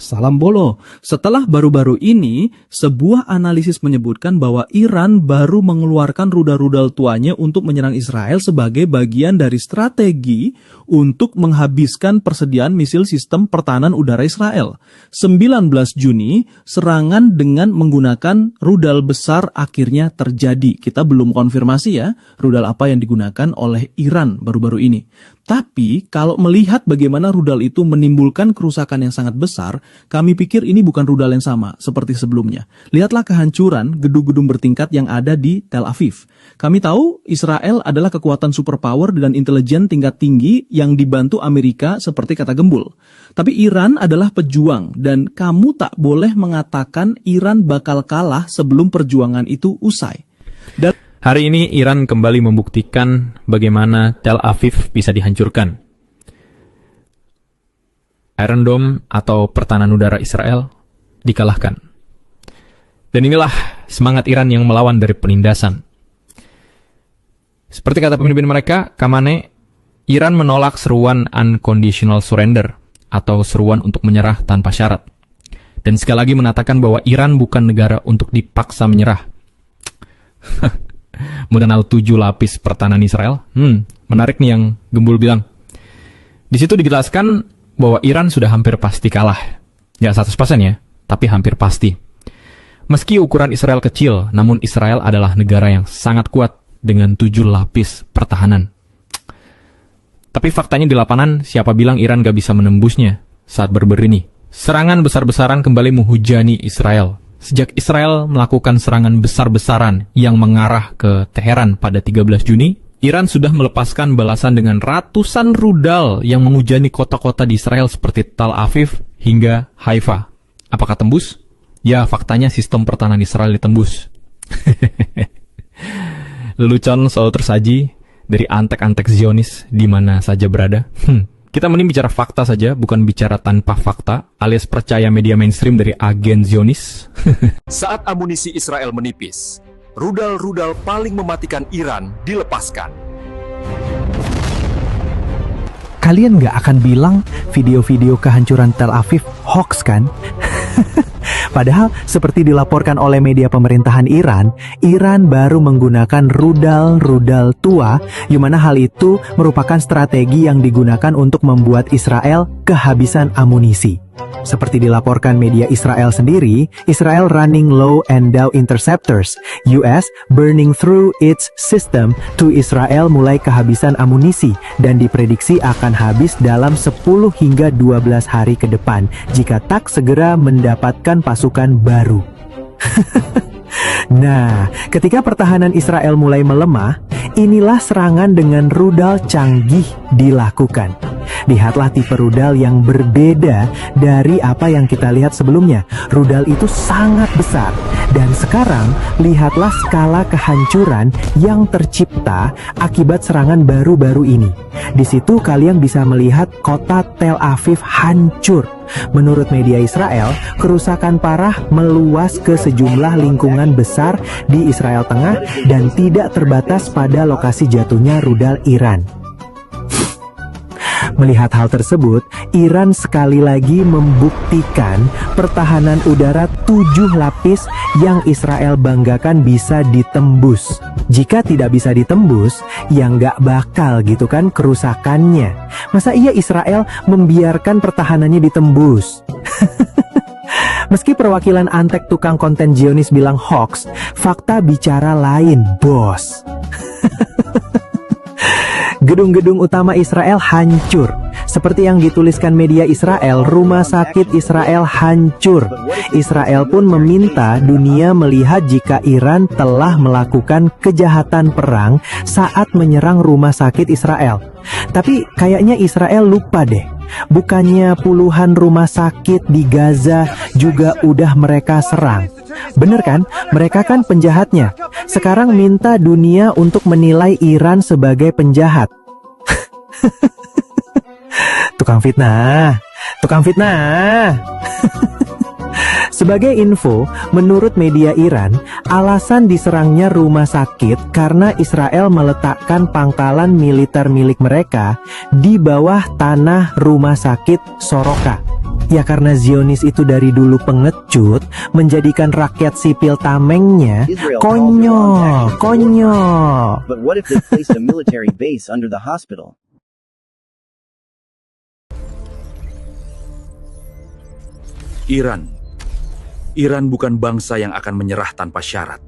salam bolo. Setelah baru-baru ini, sebuah analisis menyebutkan bahwa Iran baru mengeluarkan rudal-rudal tuanya untuk menyerang Israel sebagai bagian dari strategi untuk menghabiskan persediaan misil sistem pertahanan udara Israel. 19 Juni, serangan dengan menggunakan rudal besar akhirnya terjadi. Kita belum konfirmasi ya, rudal apa yang digunakan oleh Iran baru-baru ini. Tapi, kalau melihat bagaimana rudal itu menimbulkan kerusakan yang sangat besar, kami pikir ini bukan rudal yang sama seperti sebelumnya. Lihatlah kehancuran gedung-gedung bertingkat yang ada di Tel Aviv. Kami tahu Israel adalah kekuatan superpower dan intelijen tingkat tinggi yang dibantu Amerika seperti kata Gembul. Tapi Iran adalah pejuang dan kamu tak boleh mengatakan Iran bakal kalah sebelum perjuangan itu usai. Dan hari ini Iran kembali membuktikan bagaimana Tel Aviv bisa dihancurkan. Iron Dome atau pertahanan udara Israel dikalahkan. Dan inilah semangat Iran yang melawan dari penindasan. Seperti kata pemimpin mereka, Khamenei, Iran menolak seruan unconditional surrender atau seruan untuk menyerah tanpa syarat. Dan sekali lagi mengatakan bahwa Iran bukan negara untuk dipaksa menyerah. Mengenal 7 lapis pertahanan Israel. Menarik nih yang Gembul bilang. Di situ dijelaskan bahwa Iran sudah hampir pasti kalah. Ya 100% ya, tapi hampir pasti. Meski ukuran Israel kecil, namun Israel adalah negara yang sangat kuat dengan 7 lapis pertahanan. Tapi faktanya di lapangan, siapa bilang Iran gak bisa menembusnya saat berber ini? Serangan besar-besaran kembali menghujani Israel. Sejak Israel melakukan serangan besar-besaran yang mengarah ke Teheran pada 13 Juni, Iran sudah melepaskan balasan dengan ratusan rudal yang menghujani kota-kota di Israel seperti Tel Aviv hingga Haifa. Apakah tembus? Ya, faktanya sistem pertahanan Israel ditembus. Lelucon selalu tersaji dari antek-antek Zionis di mana saja berada. Kita mending bicara fakta saja, bukan bicara tanpa fakta, alias percaya media mainstream dari agen Zionis. Saat amunisi Israel menipis, rudal-rudal paling mematikan Iran dilepaskan. Kalian nggak akan bilang video-video kehancuran Tel Aviv hoax kan? Padahal seperti dilaporkan oleh media pemerintahan Iran, Iran baru menggunakan rudal-rudal tua, di mana hal itu merupakan strategi yang digunakan untuk membuat Israel kehabisan amunisi. Seperti dilaporkan media Israel sendiri, Israel running low and down interceptors, US burning through its system to Israel mulai kehabisan amunisi dan diprediksi akan habis dalam 10 hingga 12 hari ke depan jika tak segera mendapatkan pasukan baru. Nah, ketika pertahanan Israel mulai melemah, inilah serangan dengan rudal canggih dilakukan. Lihatlah tipe rudal yang berbeda dari apa yang kita lihat sebelumnya. Rudal itu sangat besar. Dan sekarang, lihatlah skala kehancuran yang tercipta akibat serangan baru-baru ini. Di situ kalian bisa melihat kota Tel Aviv hancur. Menurut media Israel, kerusakan parah meluas ke sejumlah lingkungan besar di Israel Tengah dan tidak terbatas pada lokasi jatuhnya rudal Iran. Melihat hal tersebut, Iran sekali lagi membuktikan pertahanan udara 7 lapis yang Israel banggakan bisa ditembus. Jika tidak bisa ditembus, ya nggak bakal gitu kan kerusakannya. Masa iya Israel membiarkan pertahanannya ditembus? Meski perwakilan antek tukang konten Zionis bilang hoax, fakta bicara lain, bos. Gedung-gedung utama Israel hancur. Seperti yang dituliskan media Israel, rumah sakit Israel hancur. Israel pun meminta dunia melihat jika Iran telah melakukan kejahatan perang saat menyerang rumah sakit Israel. Tapi kayaknya Israel lupa deh. Bukannya puluhan rumah sakit di Gaza juga udah mereka serang. Bener kan? Mereka kan penjahatnya. Sekarang minta dunia untuk menilai Iran sebagai penjahat. Tukang fitnah. Tukang fitnah. Sebagai info, menurut media Iran, alasan diserangnya rumah sakit karena Israel meletakkan pangkalan militer milik mereka di bawah tanah rumah sakit Soroka. Ya karena Zionis itu dari dulu pengecut, menjadikan rakyat sipil tamengnya konyol, konyol. But what if they placed a military base under the hospital? Iran bukan bangsa yang akan menyerah tanpa syarat.